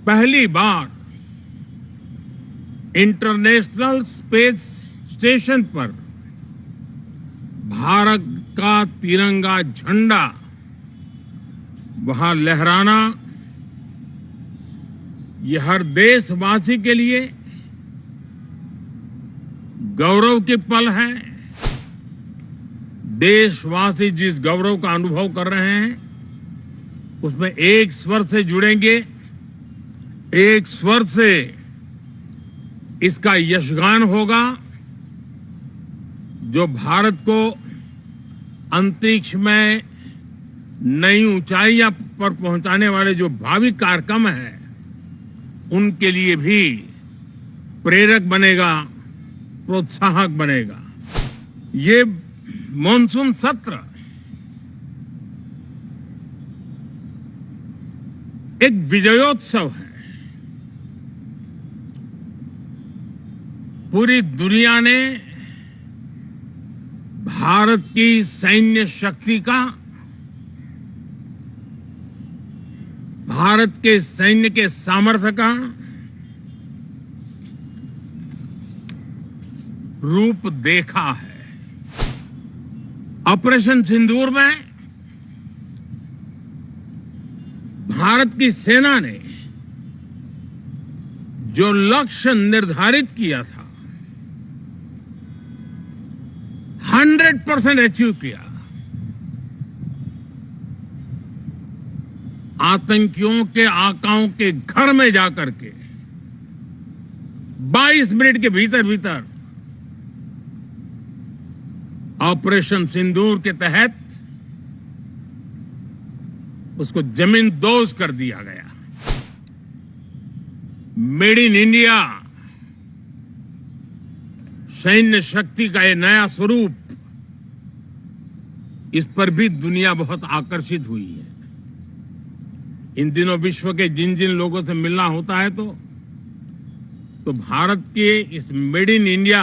पहली बार international space station पर भारत का तिरंगा झंडा वहां लहराना, यह हर देशवासी के लिए गौरव की पल है। देशवासी जिस गौरव का अनुभव कर रहे हैं उसमें एक स्वर से जुड़ेंगे, एक स्वर से इसका यशगान होगा, जो भारत को अंतरिक्ष में नई ऊंचाइयां पर पहुंचाने वाले जो भावी कार्यक्रम हैं उनके लिए भी प्रेरक बनेगा, प्रोत्साहक बनेगा। ये मॉनसून सत्र एक विजयोत्सव है। पूरी दुनिया ने भारत की सैन्य शक्ति का, भारत के सैन्य के सामर्थ्य का रूप देखा है। ऑपरेशन सिंदूर में भारत की सेना ने जो लक्ष्य निर्धारित किया था 100% अचीव किया। आतंकियों के आकाओं के घर में जाकर के 22 मिनट के भीतर भीतर ऑपरेशन सिंदूर के तहत उसको जमींदोज कर दिया गया। मेड इन इंडिया सैन्य शक्ति का यह नया स्वरूप, इस पर भी दुनिया बहुत आकर्षित हुई है। इन दिनों विश्व के जिन जिन लोगों से मिलना होता है तो भारत के इस मेड इन इंडिया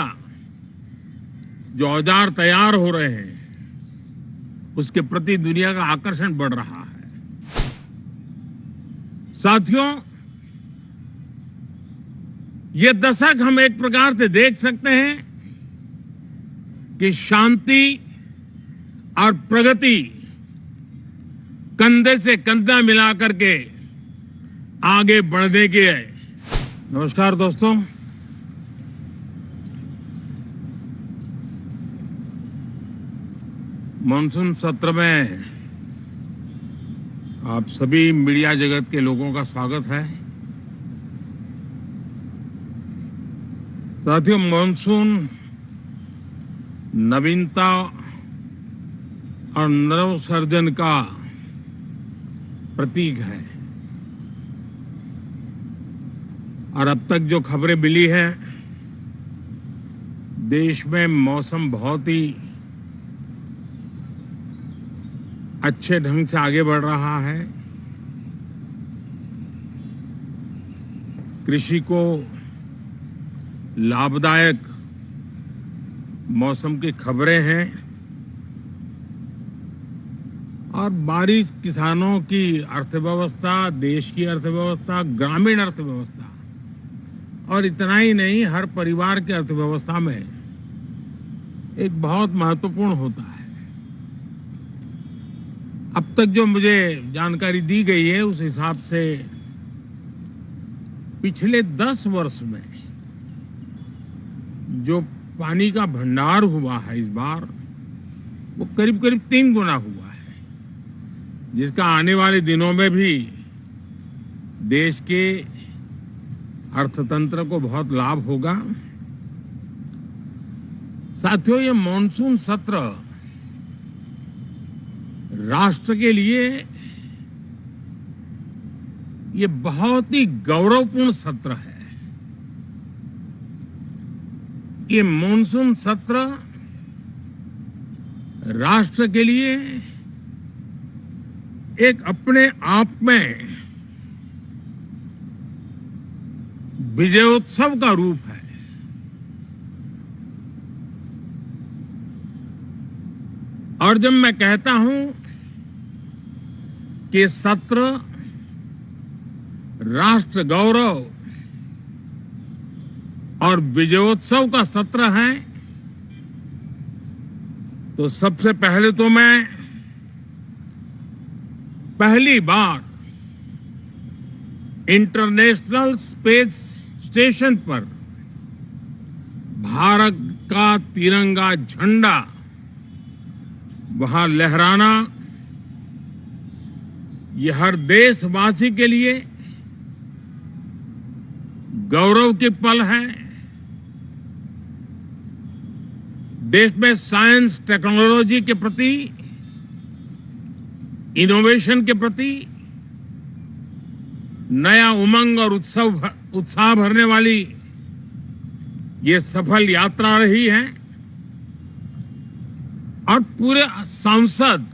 जो औजार तैयार हो रहे हैं उसके प्रति दुनिया का आकर्षण बढ़ रहा है। साथियों, ये दशक हम एक प्रकार से देख सकते हैं कि शांति और प्रगति कंधे से कंधा मिलाकर के आगे बढ़ने की है। नमस्कार दोस्तों, मानसून सत्र में आप सभी मीडिया जगत के लोगों का स्वागत है। साथियों, मानसून नवीनता और नवसर्जन का प्रतीक है। और अब तक जो खबरें मिली है, देश में मौसम बहुत ही अच्छे ढंग से आगे बढ़ रहा है। कृषि को लाभदायक मौसम की खबरें हैं और बारिश किसानों की अर्थव्यवस्था, देश की अर्थव्यवस्था, ग्रामीण अर्थव्यवस्था और इतना ही नहीं, हर परिवार की अर्थव्यवस्था में एक बहुत महत्वपूर्ण होता है। अब तक जो मुझे जानकारी दी गई है उस हिसाब से पिछले 10 वर्ष में जो पानी का भंडार हुआ है इस बार, वो करीब करीब 3 गुना हुआ है, जिसका आने वाले दिनों में भी देश के अर्थतंत्र को बहुत लाभ होगा। साथियों, ये मॉनसून सत्र राष्ट्र के लिए ये बहुत ही गौरवपूर्ण सत्र है। ये मॉनसून सत्र राष्ट्र के लिए एक अपने आप में विजयोत्सव का रूप है। और जब मैं कहता हूं कि सत्र राष्ट्र गौरव और विजयोत्सव का सत्र है, तो सबसे पहले तो मैं पहली बार इंटरनेशनल स्पेस स्टेशन पर भारत का तिरंगा झंडा वहां लहराना, यह हर देशवासी के लिए गौरव की पल है। देश में साइंस टेक्नोलॉजी के प्रति, इनोवेशन के प्रति नया उमंग और उत्साह भरने वाली ये सफल यात्रा रही है। और पूरे सांसद,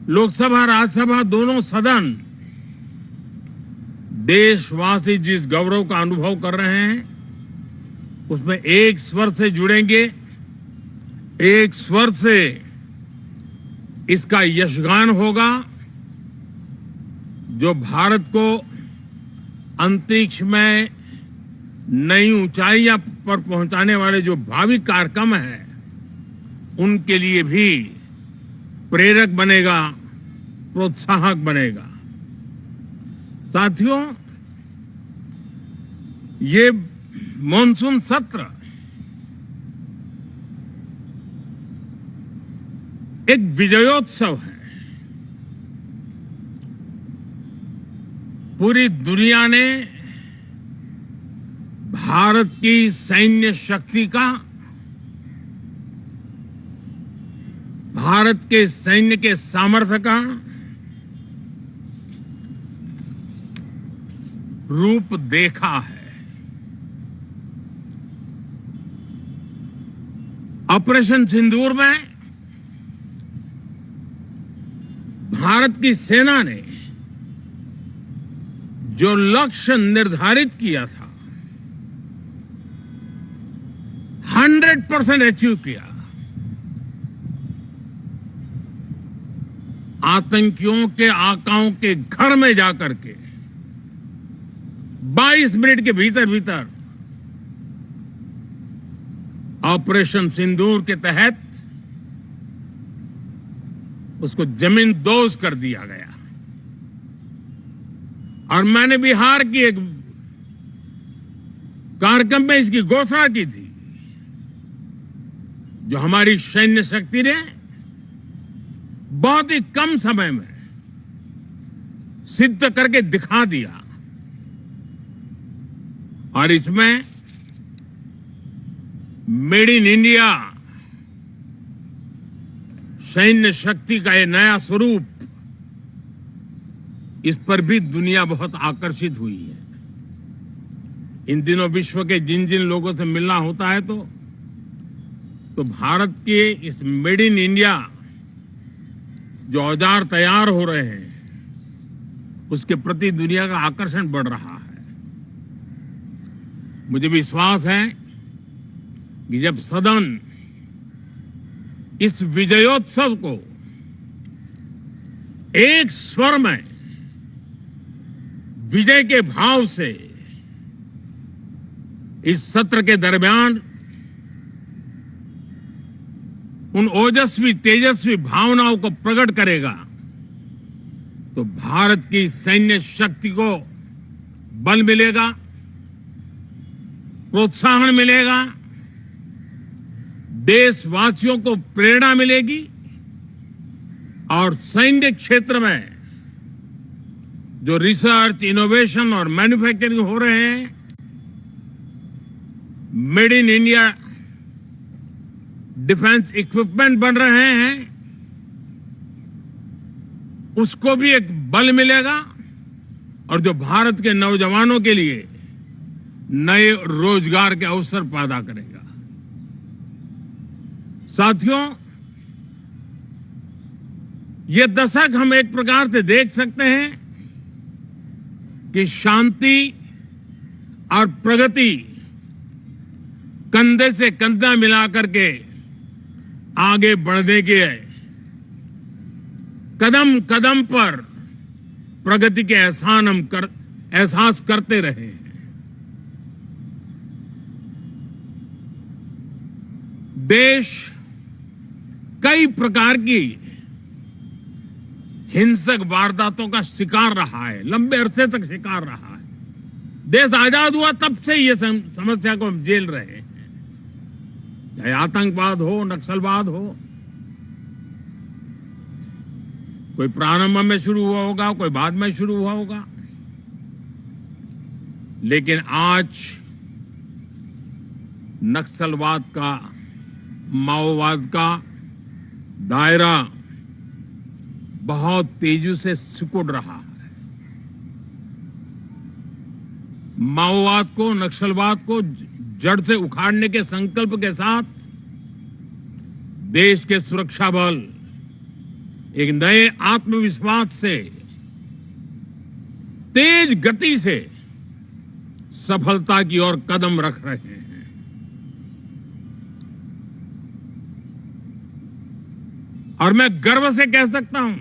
लोकसभा राज्यसभा दोनों सदन, देशवासी जिस गौरव का अनुभव कर रहे हैं उसमें एक स्वर से जुड़ेंगे, एक स्वर से इसका यशगान होगा, जो भारत को अंतरिक्ष में नई ऊंचाइयां पर पहुंचाने वाले जो भावी कार्यक्रम हैं उनके लिए भी प्रेरक बनेगा, प्रोत्साहक बनेगा। साथियों, ये मॉनसून सत्र एक विजयोत्सव है। पूरी दुनिया ने भारत की सैन्य शक्ति का, भारत के सैन्य के सामर्थ्य का रूप देखा है। ऑपरेशन सिंदूर में भारत की सेना ने जो लक्ष्य निर्धारित किया था 100% अचीव किया। आतंकियों के आकाओं के घर में जाकर के 22 मिनट के भीतर भीतर ऑपरेशन सिंदूर के तहत उसको जमींदोज कर दिया गया। और मैंने बिहार की एक कार्यक्रम में इसकी घोषणा की थी, जो हमारी सैन्य शक्ति ने बहुत ही कम समय में सिद्ध करके दिखा दिया। और इसमें मेड इन इंडिया सैन्य शक्ति का ये नया स्वरूप, इस पर भी दुनिया बहुत आकर्षित हुई है। इन दिनों विश्व के जिन जिन लोगों से मिलना होता है तो भारत के इस मेड इन इंडिया जो औजार तैयार हो रहे हैं उसके प्रति दुनिया का आकर्षण बढ़ रहा है। मुझे विश्वास है कि जब सदन इस विजयोत्सव को एक स्वर में विजय के भाव से इस सत्र के दरमियान उन ओजस्वी तेजस्वी भावनाओं को प्रकट करेगा, तो भारत की सैन्य शक्ति को बल मिलेगा, प्रोत्साहन मिलेगा, देशवासियों को प्रेरणा मिलेगी और सैन्य क्षेत्र में जो रिसर्च, इनोवेशन और मैन्युफैक्चरिंग हो रहे हैं, made in India defence equipment बन रहे हैं, उसको भी एक बल मिलेगा और जो भारत के नौजवानों के लिए नए रोजगार के अवसर पैदा करेगा। साथियों, ये दशक हम एक प्रकार से देख सकते हैं कि शांति और प्रगति कंधे से कंधा मिलाकर के आगे बढ़ने के कदम कदम पर प्रगति के एहसास करते रहे हैं। देश कई प्रकार की हिंसक वारदातों का शिकार रहा है, लंबे अरसे तक शिकार रहा है। देश आजाद हुआ तब से ये समस्या को हम झेल रहे हैं, चाहे आतंकवाद हो, नक्सलवाद हो। कोई प्रारंभ में शुरू हुआ होगा, कोई बाद में शुरू हुआ होगा, लेकिन आज नक्सलवाद का, माओवाद का दायरा बहुत तेजी से सिकुड़ रहा है। माओवाद को, नक्सलवाद को जड़ से उखाड़ने के संकल्प के साथ देश के सुरक्षा बल एक नए आत्मविश्वास से, तेज गति से सफलता की ओर कदम रख रहे हैं। और मैं गर्व से कह सकता हूं,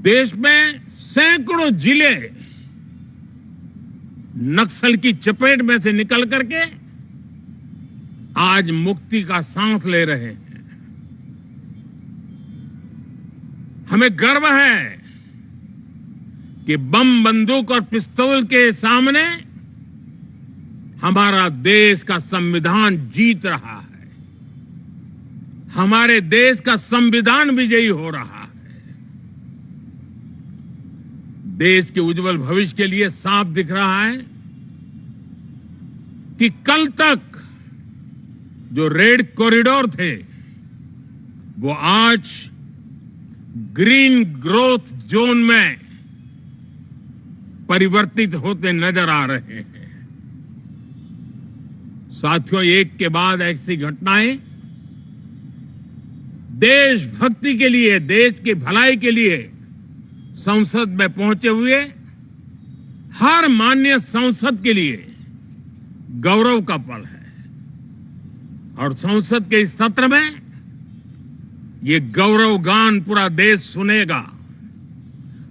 देश में सैकड़ों जिले नक्सल की चपेट में से निकल करके आज मुक्ति का सांस ले रहे हैं। हमें गर्व है कि बम, बंदूक और पिस्तौल के सामने हमारा देश का संविधान जीत रहा है, हमारे देश का संविधान विजयी हो रहा है। देश के उज्जवल भविष्य के लिए साफ दिख रहा है कि कल तक जो रेड कॉरिडोर थे वो आज ग्रीन ग्रोथ जोन में परिवर्तित होते नजर आ रहे हैं। साथियों, एक के बाद ऐसी घटनाएं देशभक्ति के लिए, देश की भलाई के लिए संसद में पहुंचे हुए हर माननीय सांसद के लिए गौरव का पल है। और संसद के इस सत्र में ये गौरव गान पूरा देश सुनेगा,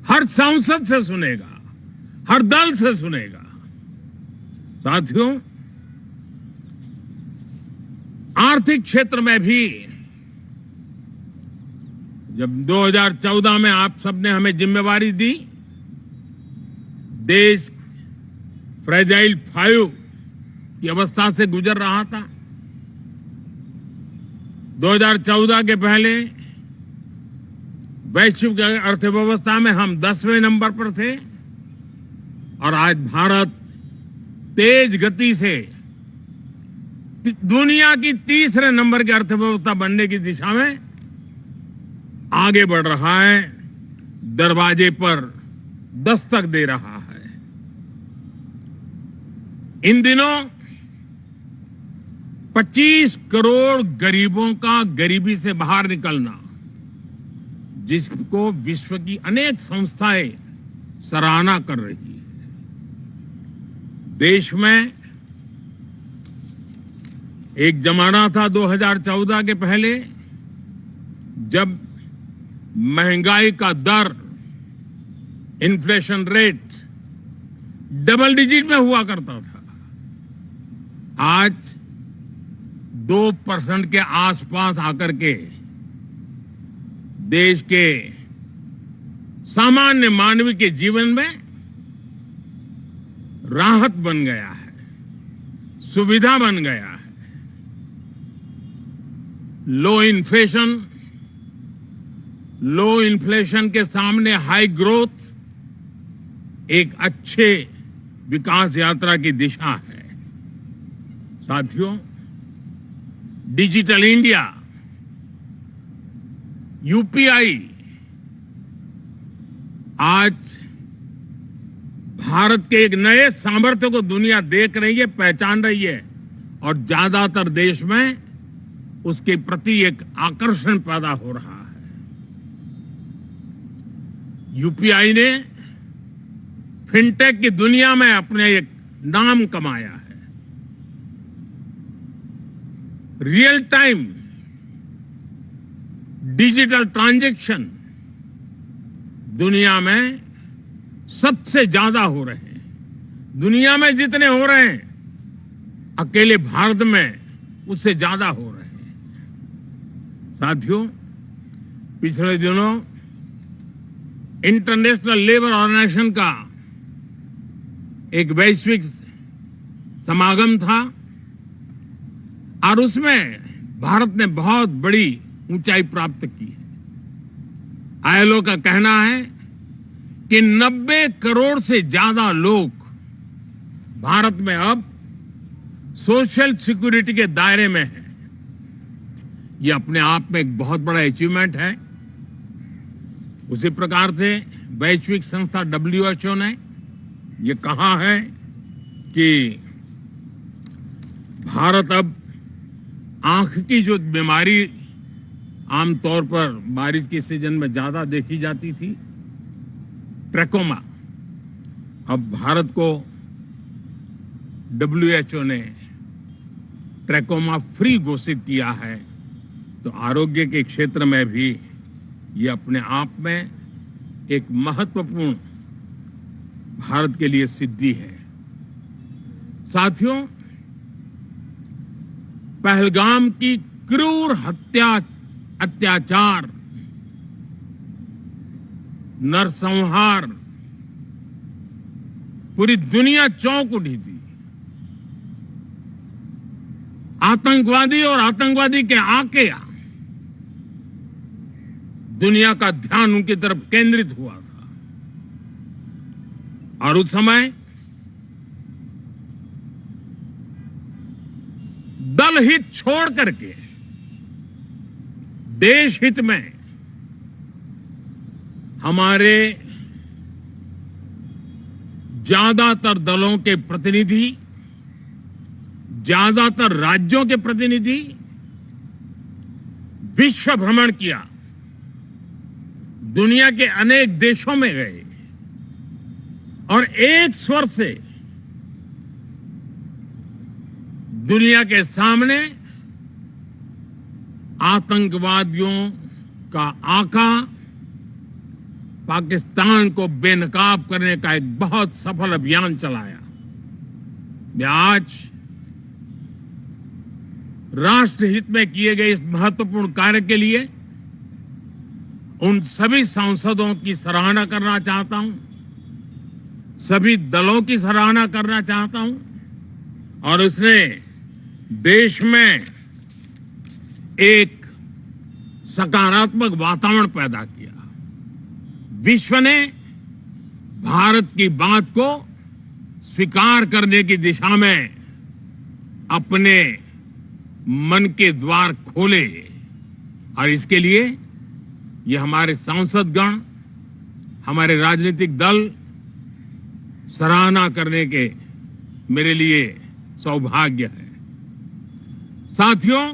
हर सांसद से सुनेगा, हर दल से सुनेगा। साथियों, आर्थिक क्षेत्र में भी जब 2014 में आप सबने हमें जिम्मेवारी दी, देश फ्रेजाइल 5 की अवस्था से गुजर रहा था। 2014 के पहले वैश्विक अर्थव्यवस्था में हम 10वें नंबर पर थे और आज भारत तेज गति से दुनिया की तीसरे नंबर की अर्थव्यवस्था बनने की दिशा में आगे बढ़ रहा है, दरवाजे पर दस्तक दे रहा है। इन दिनों 25 करोड़ गरीबों का गरीबी से बाहर निकलना, जिसको विश्व की अनेक संस्थाएं सराहना कर रही है। देश में एक जमाना था 2014 के पहले जब महंगाई का दर, इन्फ्लेशन रेट डबल डिजिट में हुआ करता था। आज 2% के आसपास आकर के देश के सामान्य मानव के जीवन में राहत बन गया है, सुविधा बन गया है। लो इन्फ्लेशन के सामने हाई ग्रोथ एक अच्छे विकास यात्रा की दिशा है। साथियों, डिजिटल इंडिया, यूपीआई आज भारत के एक नए सामर्थ्य को दुनिया देख रही है, पहचान रही है और ज्यादातर देश में उसके प्रति एक आकर्षण पैदा हो रहा है। यूपीआई ने फिनटेक की दुनिया में अपने एक नाम कमाया है। रियल टाइम डिजिटल ट्रांजैक्शन दुनिया में सबसे ज्यादा हो रहे हैं। दुनिया में जितने हो रहे हैं, अकेले भारत में उससे ज्यादा हो रहे हैं। साथियों, पिछले दिनों इंटरनेशनल लेबर ऑर्गेनाइजेशन का एक वैश्विक समागम था और उसमें भारत ने बहुत बड़ी ऊंचाई प्राप्त की है। आईएलओ का कहना है कि 90 करोड़ से ज्यादा लोग भारत में अब सोशल सिक्योरिटी के दायरे में हैं। यह अपने आप में एक बहुत बड़ा अचीवमेंट है। उसी प्रकार से वैश्विक संस्था WHO ने यह कहा है कि भारत अब आंख की जो बीमारी आमतौर पर बारिश के सीजन में ज्यादा देखी जाती थी, ट्रैकोमा, अब भारत को WHO ने ट्रैकोमा फ्री घोषित किया है। तो आरोग्य के क्षेत्र में भी ये अपने आप में एक महत्वपूर्ण भारत के लिए सिद्धि है। साथियों, पहलगाम की क्रूर अत्याचार, नरसंहार, पूरी दुनिया चौंक उठी थी। आतंकवादी और आतंकवादी के आके दुनिया का ध्यान उनकी तरफ केंद्रित हुआ था और उस समय दल हित छोड़ करके देश हित में हमारे ज्यादातर दलों के प्रतिनिधि, ज्यादातर राज्यों के प्रतिनिधि विश्व भ्रमण किया, दुनिया के अनेक देशों में गए और एक स्वर से दुनिया के सामने आतंकवादियों का आका पाकिस्तान को बेनकाब करने का एक बहुत सफल अभियान चलाया। मैं आज राष्ट्रहित में किए गए इस महत्वपूर्ण कार्य के लिए उन सभी सांसदों की सराहना करना चाहता हूं, सभी दलों की सराहना करना चाहता हूं और उसने देश में एक सकारात्मक वातावरण पैदा किया। विश्व ने भारत की बात को स्वीकार करने की दिशा में अपने मन के द्वार खोले और इसके लिए ये हमारे सांसदगण, हमारे राजनीतिक दल सराहना करने के मेरे लिए सौभाग्य है। साथियों,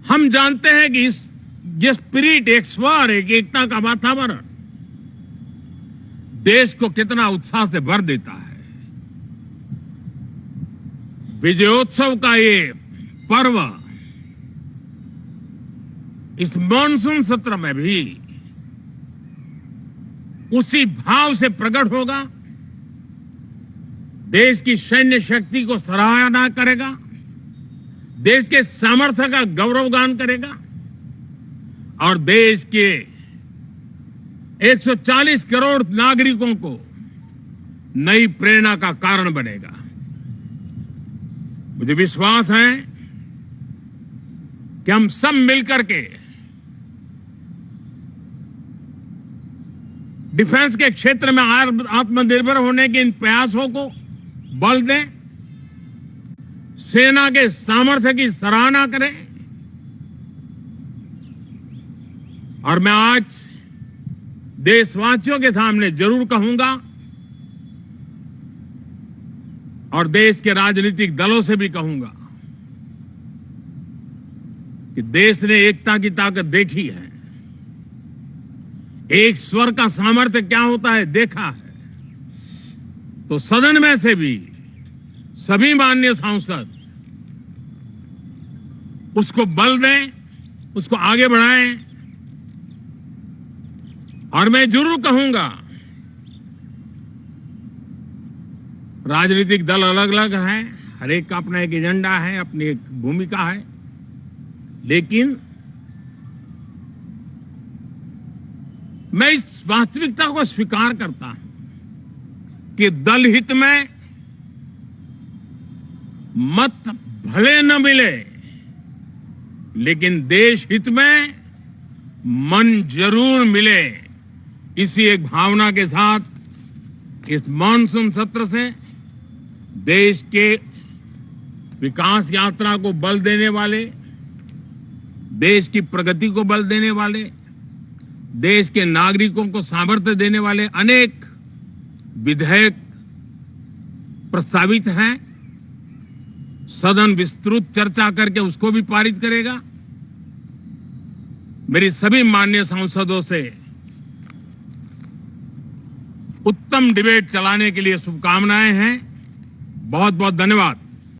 हम जानते हैं कि ये स्पिरिट, एक स्वर, एक एकता का वातावरण देश को कितना उत्साह से भर देता है। विजयोत्सव का ये पर्व इस मॉनसून सत्र में भी उसी भाव से प्रकट होगा। देश की सैन्य शक्ति को सराहना करेगा, देश के सामर्थ्य का गौरवगान करेगा और देश के 140 करोड़ नागरिकों को नई प्रेरणा का कारण बनेगा। मुझे विश्वास है कि हम सब मिलकर के डिफेंस के क्षेत्र में आत्मनिर्भर होने के इन प्रयासों को बल दें, सेना के सामर्थ्य की सराहना करें और मैं आज देशवासियों के सामने जरूर कहूंगा और देश के राजनीतिक दलों से भी कहूंगा कि देश ने एकता की ताकत देखी है, एक स्वर का सामर्थ्य क्या होता है देखा है। तो सदन में से भी सभी माननीय सांसद उसको बल दें उसको आगे बढ़ाएं। और मैं जरूर कहूंगा, राजनीतिक दल अलग अलग हैं, हर एक का अपना एक एजेंडा है, अपनी एक भूमिका है, लेकिन मैं इस वास्तविकता को स्वीकार करता हूं कि दल हित में मत भले न मिले, लेकिन देश हित में मन जरूर मिले। इसी एक भावना के साथ इस मानसून सत्र से देश के विकास यात्रा को बल देने वाले, देश की प्रगति को बल देने वाले, देश के नागरिकों को सामर्थ्य देने वाले अनेक विधेयक प्रस्तावित हैं। सदन विस्तृत चर्चा करके उसको भी पारित करेगा। मेरी सभी माननीय सांसदों से उत्तम डिबेट चलाने के लिए शुभकामनाएं हैं। बहुत बहुत धन्यवाद।